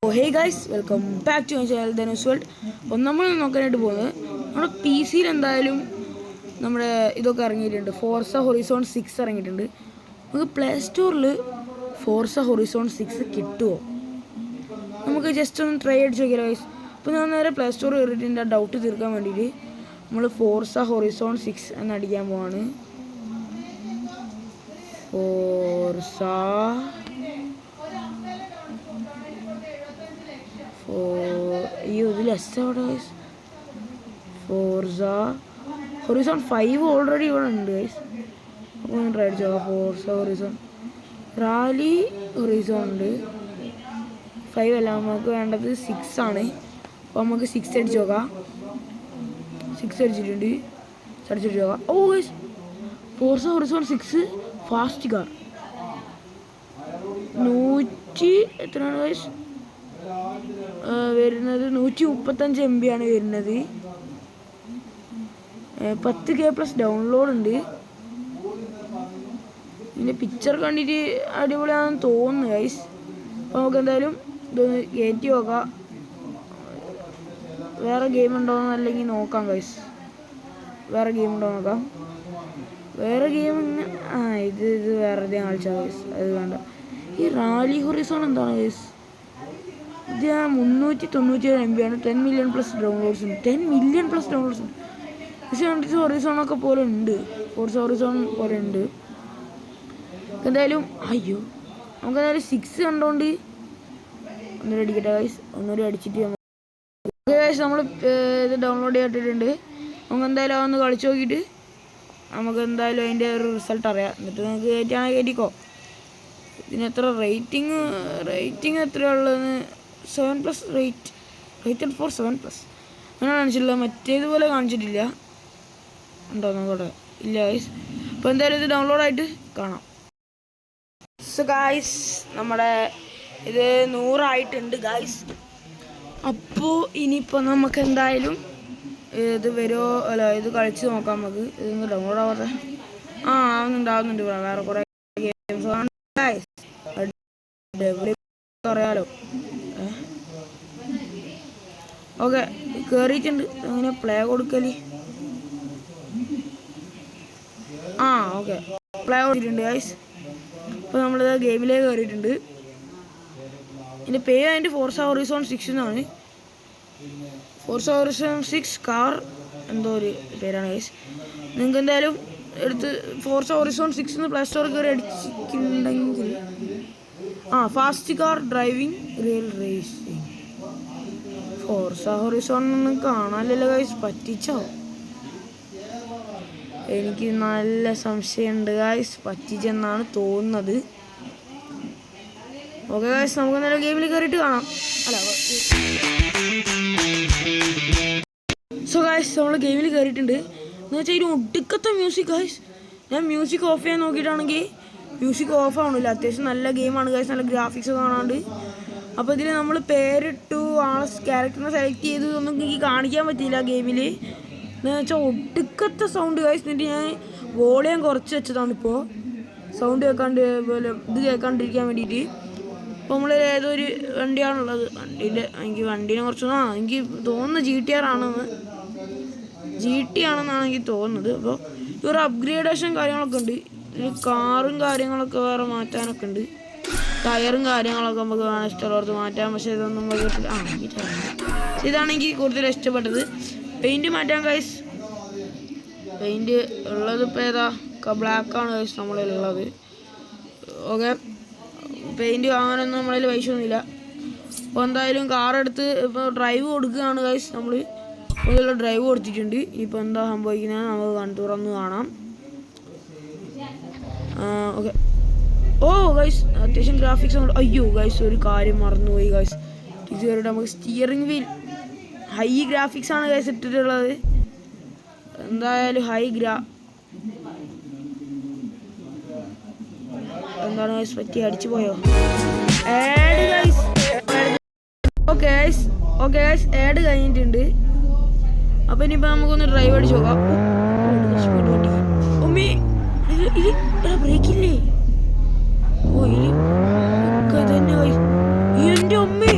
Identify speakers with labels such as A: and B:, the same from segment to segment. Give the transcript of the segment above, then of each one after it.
A: Hey guys, welcome back to my channel Dhanus world. അപ്പോൾ നമ്മൾ നോക്കാനായിട്ട് പോകുന്നത് നമ്മുടെ പി സിയിൽ എന്തായാലും നമ്മുടെ ഇതൊക്കെ ഇറങ്ങിയിട്ടുണ്ട്. ഫോർസ ഹൊറിസോൺ 6 ഇറങ്ങിയിട്ടുണ്ട്. നമുക്ക് പ്ലേ സ്റ്റോറിൽ ഫോർസ ഹൊറിസോൺ 6 കിട്ടുമോ? നമുക്ക് ജസ്റ്റ് ഒന്ന് ട്രൈ അടിച്ച് നോക്കിയാലോ ഗൈസ്. അപ്പോൾ ഞാൻ നേരെ പ്ലേ സ്റ്റോർ കയറിയിട്ട് ആ ഡൗട്ട് തീർക്കാൻ വേണ്ടിയിട്ട് നമ്മൾ ഫോർസ ഹൊറിസോൺ 6 എന്നടിക്കാൻ പോവാണ്. ഫോർസ ഹൊറിസോൺ 5 ഓൾറെഡി ഇവിടെ ഉണ്ട് ഗൈസ്. അപ്പോൾ ഞാൻ ട്രൈ അടിച്ചോ. ഫോർസ ഹൊറിസോൺ റാലി ഹൊറിസോൺ ഉണ്ട്. 5 അല്ല, നമുക്ക് വേണ്ടത് 6 ആണ്. അപ്പോൾ നമുക്ക് 6 അടിച്ച് നോക്കാം. 6 അടിച്ചിട്ടുണ്ട്. അടിച്ചിട്ട് നോക്കാം. Oh guys, Forza Horizon 6 fast car 100 എത്രയാണ് ഗൈസ് വരുന്നത്? 135 MB ആണ് വരുന്നത്. 10K+ ഡൗൺലോഡ് ഉണ്ട്. ഇതിൻ്റെ പിക്ചർ കണ്ടിട്ട് അടിപൊളിയാണെന്ന് തോന്നുന്നു ഗൈസ്. അപ്പോൾ നമുക്ക് എന്തായാലും ഇതൊന്ന് കയറ്റി നോക്കാം. വേറെ ഗെയിം ഉണ്ടോയെന്ന് അല്ലെങ്കിൽ നോക്കാം ഗൈസ്. വേറെ ഗെയിം ഉണ്ടോ നോക്കാം. വേറെ ഗെയിം ഇത് വേറെ കളിച്ചാൽ ഗൈസ്. അത് വേണ്ട. ഈ റാലി ഹൊറിസോൺ എന്താണ് ഗൈസ്? ഇത് 397 MB ആണ്. 10 million+ ഡൗൺലോഡ്സ് ഉണ്ട്. 10 million+ ഡൗൺലോഡ്സ് ഉണ്ട്. പക്ഷേ കണ്ടിട്ട് ഹൊറിസോണൊക്കെ പോലെ ഉണ്ട്. ഫോർസ ഹൊറിസോൺ പോലെ ഉണ്ട്. എന്തായാലും നമുക്കെന്തായാലും 6 കണ്ടുകൊണ്ട് ഒന്നുകൂടി അടിക്കട്ടെ ഗൈസ്. ഒന്നുകൂടി അടിച്ചിട്ട് ഗൈസ് നമ്മൾ ഇത് ഡൗൺലോഡ് ചെയ്തിട്ടുണ്ട്. നമുക്ക് എന്തായാലും അതൊന്ന് കളിച്ച് നോക്കിയിട്ട് നമുക്ക് എന്തായാലും അതിൻ്റെ ഒരു റിസൾട്ട് അറിയാം. എന്നിട്ട് നമുക്ക് കയറ്റിയാണെങ്കിൽ കയറ്റിക്കോ. ഇതിന് എത്ര റേറ്റിംഗ് എത്രയുള്ളതെന്ന് 7+ റേറ്റഡ് ഫോർ 7+. അങ്ങനെ കാണിച്ചിട്ടില്ല. മറ്റേതുപോലെ കാണിച്ചിട്ടില്ല. ഉണ്ടോ നോക്കട്ടെ. ഇല്ല ഗൈസ്. അപ്പോൾ എന്തായാലും ഇത് ഡൗൺലോഡായിട്ട് കാണാം. സോ ഗൈസ്, നമ്മുടെ ഇത് 100 ആയിട്ടുണ്ട് ഗൈസ്. അപ്പോൾ ഇനിയിപ്പോൾ നമുക്ക് എന്തായാലും ഇത് വരുമോ അല്ല ഇത് കളിച്ച് നോക്കാം. നമുക്ക് ഇതൊന്ന് ഡൗൺലോഡ് ആവട്ടെ. ആവുന്നുണ്ട്. വേറെ കുറേ ഗെയിംസ് അറിയാലോ. ഓക്കെ, കയറിയിട്ടുണ്ട്. അങ്ങനെ പ്ലേ കൊടുക്കല്. ഓക്കെ, പ്ലേ കൊടുത്തിട്ടുണ്ട് ഗൈസ്. അപ്പോൾ നമ്മളിത് ഗെയിമിലേക്ക് കയറിയിട്ടുണ്ട്. ഇതിൻ്റെ പേര് അതിൻ്റെ ഫോർസ ഹൊറിസോൺ 6 എന്നാണ്. ഫോർസ ഹൊറിസോൺ 6 കാർ എന്തോ ഒരു പേരാണ് ഗൈസ്. നിങ്ങൾക്ക് എന്തായാലും എടുത്ത് ഫോർസ ഹൊറിസോൺ 6 എന്ന് പ്ലേ സ്റ്റോറിൽ കയറി അടിച്ചിട്ടുണ്ടെങ്കിൽ fast car driving real racing. Forza Horizon ഒന്നും കാണാനില്ലല്ലോ ഗൈസ്. പറ്റിച്ചോ? എനിക്ക് നല്ല സംശയമുണ്ട് ഗൈസ്. പറ്റിച്ചെന്നാണ് തോന്നുന്നത്. ഓക്കെ ഗൈസ്, നമുക്ക് നല്ല ഗെയിമിൽ കയറിയിട്ട് കാണാം. സോ ഗൈസ്, നമ്മൾ ഗെയിമിൽ കയറിയിട്ടുണ്ട്. എന്ന് വെച്ചാൽ ഇതിന് ഒടുക്കത്തെ മ്യൂസിക് ഗൈസ്. ഞാൻ മ്യൂസിക് ഓഫ് ചെയ്യാൻ നോക്കിയിട്ടാണെങ്കിൽ മ്യൂസിക് ഓഫ് ആവണില്ല. അത്യാവശ്യം നല്ല ഗെയിമാണ് ഗൈസ്. നല്ല ഗ്രാഫിക്സ് കാണാണ്ട്. അപ്പോൾ ഇതിൽ നമ്മൾ പേരിട്ടു ക്യാരക്ടറിനെ സെലക്ട് ചെയ്തു ഒന്നും എനിക്ക് കാണിക്കാൻ പറ്റിയില്ല ഗെയിമിൽ. എന്ന് വെച്ചാൽ ഒടുക്കത്തെ സൗണ്ട് ഗൈസ്. എന്നിട്ട് ഞാൻ വോളിയം കുറച്ച് വെച്ചതാണ് ഇപ്പോൾ സൗണ്ട് കേൾക്കാണ്ട് ഇത് കേൾക്കാണ്ടിരിക്കാൻ വേണ്ടിയിട്ട്. അപ്പോൾ നമ്മൾ ഏതൊരു വണ്ടിയാണുള്ളത്. വണ്ടീനെ കുറച്ച് എനിക്ക് തോന്നുന്നു GTR ആണെന്നാണ് എനിക്ക് തോന്നുന്നത്. അപ്പോൾ ഒരു അപ്ഗ്രേഡേഷൻ കാര്യങ്ങളൊക്കെ ഉണ്ട്. ഇതിൽ കാറും കാര്യങ്ങളൊക്കെ വേറെ മാറ്റാനൊക്കെ ഉണ്ട്. ടയറും കാര്യങ്ങളൊക്കെ നമുക്ക് വേണം ഇഷ്ടമുള്ളവർക്ക് മാറ്റാം. പക്ഷേ ഇതൊന്നും ഇതാണ് എനിക്ക് കൂടുതൽ ഇഷ്ടപ്പെട്ടത്. പെയിൻറ്റ് മാറ്റാൻ ഗൈസ്. പെയിൻറ്റ് ഉള്ളത് ഇപ്പോൾ ഏതാ? ബ്ലാക്കാണ് ഗൈസ് നമ്മളിലുള്ളത്. ഓക്കെ, പെയിൻറ്റ് വാങ്ങാനൊന്നും നമ്മളിൽ പൈസയൊന്നുമില്ല. അപ്പോൾ എന്തായാലും കാറെടുത്ത് ഇപ്പോൾ ഡ്രൈവ് കൊടുക്കുകയാണ് ഗൈസ്. നമ്മൾ ഇതിലുള്ള ഡ്രൈവ് കൊടുത്തിട്ടുണ്ട്. ഇനിയിപ്പോൾ എന്താ സംഭവിക്കുന്നത് നമുക്ക് തുറന്ന് കാണാം. ഓക്കെ. ഗൈസ്, അത്യാവശ്യം ഗ്രാഫിക്സ് ഉണ്ട്. ഗൈസ്, ഒരു കാര്യം മറന്നുപോയി ഗൈസ്. ഇത് കയറിയിട്ട് നമുക്ക് സ്റ്റിയറിംഗ് വീൽ ഹൈ ഗ്രാഫിക്സ് ആണ് ഗൈസ് ഇട്ടിട്ടുള്ളത്. എന്തായാലും എന്താണ് ഗൈസ് പറ്റി? അടിച്ചു പോയോ? Add guys. Okay guys, add കഴിഞ്ഞിട്ടുണ്ട്. അപ്പോൾ ഇനിയിപ്പോൾ നമുക്കൊന്ന് ഡ്രൈവ് അടിച്ച് നോക്കാം. ബ്രേക്കില്ലേ? എൻ്റെ അമ്മേ,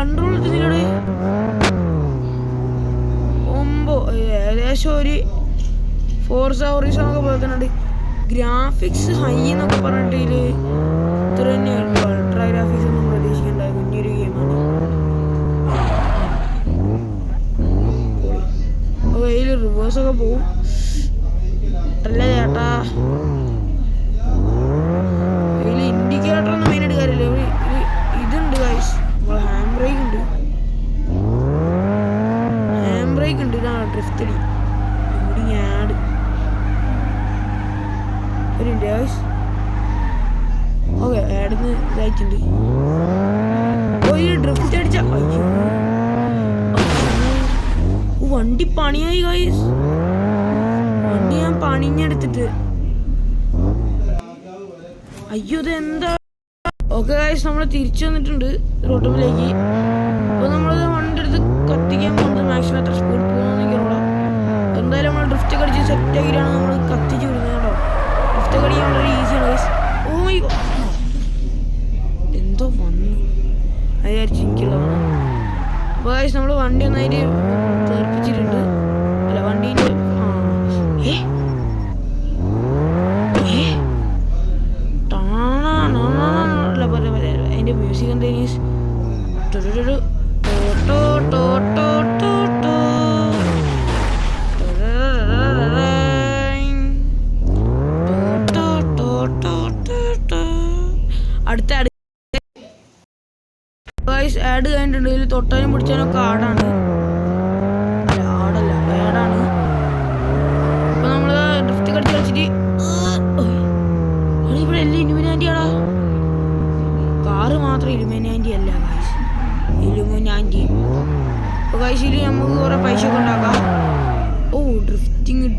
A: കൺട്രോൾ കിട്ടുന്നില്ലേ? ഏകദേശം ഒരു ഫോർസ ഹൊറൈസൺ ഒക്കെ പോലെ തന്നെ ഗ്രാഫിക്സ് ഹൈ എന്നൊക്കെ പറഞ്ഞിട്ട് ഇത്ര തന്നെ അൾട്രാ ഗ്രാഫിക്സ് ഒന്നും പ്രതീക്ഷിക്കേണ്ട കുഞ്ഞൊരു ഗെയിമാണ്. വെയിൽ റിവേഴ്സൊക്കെ പോവും അല്ലേ ചേട്ടാ. വെയിൽ ഇൻഡിക്കേറ്ററൊന്നും മെയിനായിട്ട് കാര്യമില്ല. ഇതുണ്ട് ഗൈസ്, നമ്മളെ ഹാൻഡ് ബ്രേക്ക് ഉണ്ട്. ഹാൻഡ് ബ്രേക്ക് ഉണ്ട്. ഇതാണ് ഡ്രിഫ്റ്റ് അടി ആഡ് ഒരു ഗൈസ്. ഓക്കെ ആഡിന്ന് ഇതായിട്ടുണ്ട്. ഡ്രിഫ്റ്റ് അടിച്ച അയ്യോ വണ്ടി പണിയായി ഗൈസ്. വണ്ടി ഞാൻ പണിഞ്ഞെടുത്തിട്ട് അയ്യോ ഇത് എന്താ. ഓക്കെ ഗൈസ് നമ്മൾ തിരിച്ചു വന്നിട്ടുണ്ട് റോട്ടുമ്പിലേക്ക്. അപ്പോൾ നമ്മൾ വണ്ടി എടുത്ത് കത്തിക്കാൻ പോകുന്നത് മാക്സിമം എത്ര സ്പീഡ് പോകുന്നതെങ്കിലുള്ള എന്തായാലും നമ്മൾ ഡ്രിഫ്റ്റ് ഒക്കെ അടിച്ച് സെറ്റ് ആക്കിയിട്ടാണ് നമ്മൾ കത്തിച്ച് വിടുന്നത് കേട്ടോ. ഡ്രിഫ്റ്റ് ഒക്കെ അടിക്കാൻ വളരെ ഈസിയാണ് ഗൈസ്. ഓ മൈ ഗോഡ് എന്തോ വന്നു വിചാരിച്ചിരിക്കുള്ളതാണ്. അപ്പോൾ ഗൈസ് നമ്മൾ വണ്ടി ഒന്നായിട്ട് തെറിപ്പിച്ചിട്ടുണ്ട്. അല്ല വണ്ടീൻ്റെ അതിൻ്റെ മ്യൂസിക് എന്തേനീസ് അടുത്ത ആഡ് കഴിഞ്ഞിട്ടുണ്ട്. ഇതിൽ തൊട്ടാനും പിടിച്ചാനൊക്കെ ആടാണ്. അല്ല ആടല്ല ആടാണ്. അപ്പൊ നമ്മള് ഡ്രിഫ്റ്റ് കടിച്ച് കളിച്ചിട്ട് ഇവിടെ എല്ലാം ഇലുമിനാൻറ്റിയാടാ. കാറ് മാത്രം ഇലുമിനാൻറ്റി അല്ല ഗൈസ്, ഇലുമിനാൻറ്റി. അപ്പൊ ഗൈസിൽ നമുക്ക് കുറെ പൈസ ഒക്കെ ഉണ്ടാക്കാം. ഓ ഡ്രിഫ്റ്റിങ് ഇതിൽ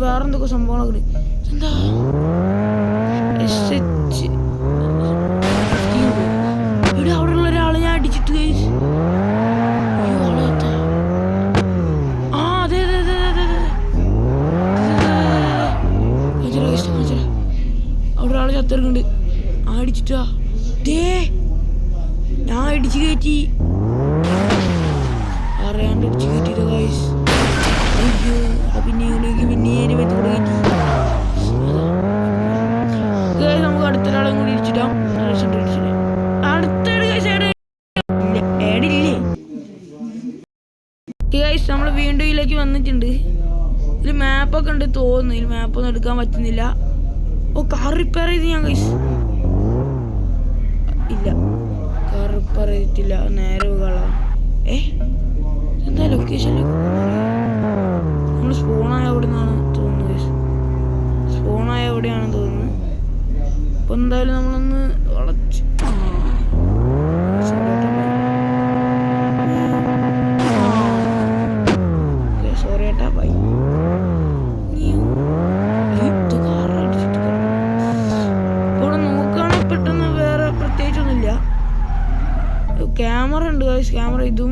A: വേറെ എന്തൊക്കെ സംഭവങ്ങളൊക്കെ ഉണ്ട്. എന്താ ഇവിടെ അവിടെ ഉള്ള ഒരാളെ ഞാൻ അടിച്ചിട്ട് ഗൈസ്. ആ അതെ അതെ അതെ അതെ അതെ അവിടെ ഒരാളെ ചത്തിറക്കുന്നുണ്ട്. ആ അടിച്ചിട്ടാ ഞാൻ അടിച്ചു കയറ്റി, അറിയാണ്ട് അടിച്ചു കയറ്റിയത് ഗൈസ്. അയ്യോ പിന്നെ കയറ്റി. നമുക്ക് അടുത്തൊരാളെ കൂടി ഇടിച്ചിട്ടാം. ഗൈസ് നമ്മൾ വീണ്ടും ഇതിലേക്ക് വന്നിട്ടുണ്ട്. ഇതിൽ മാപ്പൊക്കെ ഉണ്ട് തോന്നുന്നു. ഇതിൽ മാപ്പൊന്നും എടുക്കാൻ പറ്റുന്നില്ല. ഓ കാർ റിപ്പയർ ചെയ്ത് ഞാൻ ഗൈസ്. ഇല്ല കാർ റിപ്പയർ ചെയ്തിട്ടില്ല. നേരെ കളാം. എന്താ ലൊക്കേഷനിലേക്ക് നമ്മൾ സ്പോണായ എവിടെ നിന്നാണ് തോന്നുന്നു ഗൈസ്. സ്പോണായ എവിടെയാണെന്ന് തോന്നുന്നു. അപ്പോൾ എന്തായാലും നമ്മളൊന്ന് വളച്ച് സോറി ഏട്ടാ ബൈ. ഇപ്പോൾ നോക്കുകയാണെങ്കിൽ പെട്ടെന്ന് വേറെ പ്രത്യേകിച്ചൊന്നുമില്ല. ക്യാമറ ഉണ്ട് ഗൈസ്. ക്യാമറ ഇത്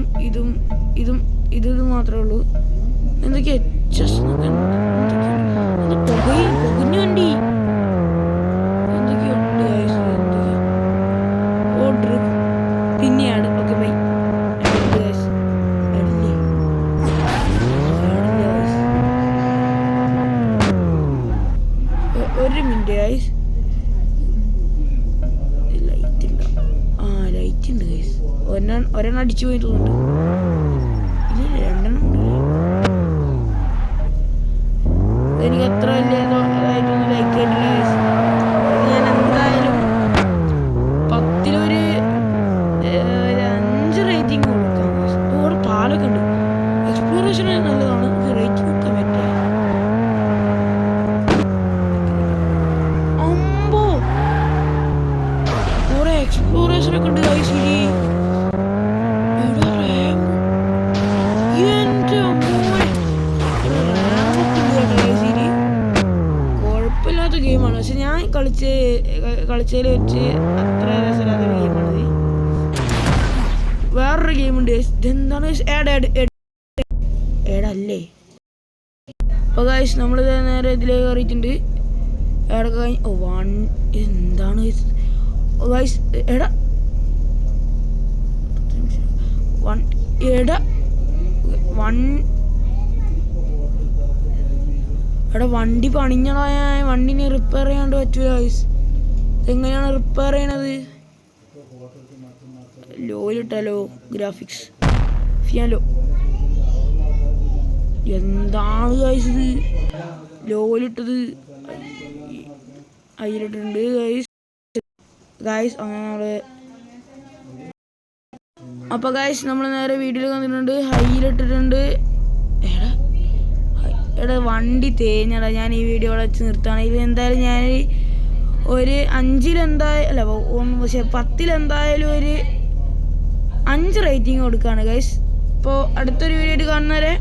A: മാത്രമേ ഉള്ളൂ. എന്തൊക്കെയാ പുകഞ്ഞു വണ്ടി എന്തൊക്കെയുണ്ട് ഗൈസ്. ഓ ഡ്രിപ്പ് പിന്നെയാണ്. Okay bye. ഒരു മിനിറ്റ് ഗൈസ്. ലൈറ്റ് ഉണ്ടോ? ആ ലൈറ്റ് ഉണ്ട് ഗൈസ്. ഒരെണ്ണം അടിച്ചു പോയി തോന്നുന്നുണ്ട്. ഇല്ല രണ്ടെണ്ണം ഉണ്ട്. എനിക്ക് അത്ര വലിയ അതായിട്ടൊന്നും ലൈക്ക് ചെയ്തിട്ടില്ല ഗൈസ്. ഞാൻ എന്തായാലും 10-ലൊരു 5 റേറ്റിംഗ് കൊടുക്കാം. ഇവിടെ പാലൊക്കെ ഉണ്ട്. എക്സ്പ്ലോറേഷൻ നല്ലതാണ്. റേറ്റിംഗ് കൊടുക്കാൻ പറ്റില്ല. അമ്പോ കുറെ എക്സ്പ്ലോറേഷൻ ഒക്കെ ഉണ്ട് ഗൈസ്. കുഴപ്പമില്ലാത്ത ഗെയിമാണ്. പക്ഷെ ഞാൻ കളിച്ചതിൽ വെച്ച് അത്ര രസമില്ലാത്തൊരു ഗെയിമാണിത്. വേറൊരു ഗെയിമുണ്ട്. ഇതെന്താണ് ഏടല്ലേ. അപ്പോൾ ഗൈസ് നമ്മളിത് നേരെ ഇതിലേക്ക് കയറിയിട്ടുണ്ട്. ഏടെ കഴിഞ്ഞ് എന്താണ് ഗൈസ്. എടാ എടാ വണ്ടി പണിഞ്ഞടാ. ഞാൻ വണ്ടിനെ റിപ്പയർ ചെയ്യാണ്ട് പറ്റൂല ഗൈസ്. എങ്ങനെയാണ് റിപ്പയർ ചെയ്യണത്? ലോയിലിട്ടാലോ ഗ്രാഫിക്സ് ചെയ്യാലോ. എന്താണ് ഗൈസ് ഇത്? ലോയിലിട്ടത് അതിലിട്ടുണ്ട് ഗൈസ്. അങ്ങനെ നമ്മള് അപ്പൊ ഗൈസ് നമ്മൾ നേരെ വീഡിയോയിൽ കണ്ടിട്ടുണ്ട്. ഹൈയിലിട്ടിട്ടുണ്ട്. എടാ വണ്ടി തേഞ്ഞടാ. ഞാൻ ഈ വീഡിയോ വെച്ച് നിർത്താണ്. ഇത് എന്തായാലും ഞാൻ ഒരു 10 ഒരു 5 റേറ്റിംഗ് കൊടുക്കുകയാണ് ഗൈസ്. അപ്പോൾ അടുത്തൊരു വീഡിയോ ആയിട്ട് കാണുന്നവരെ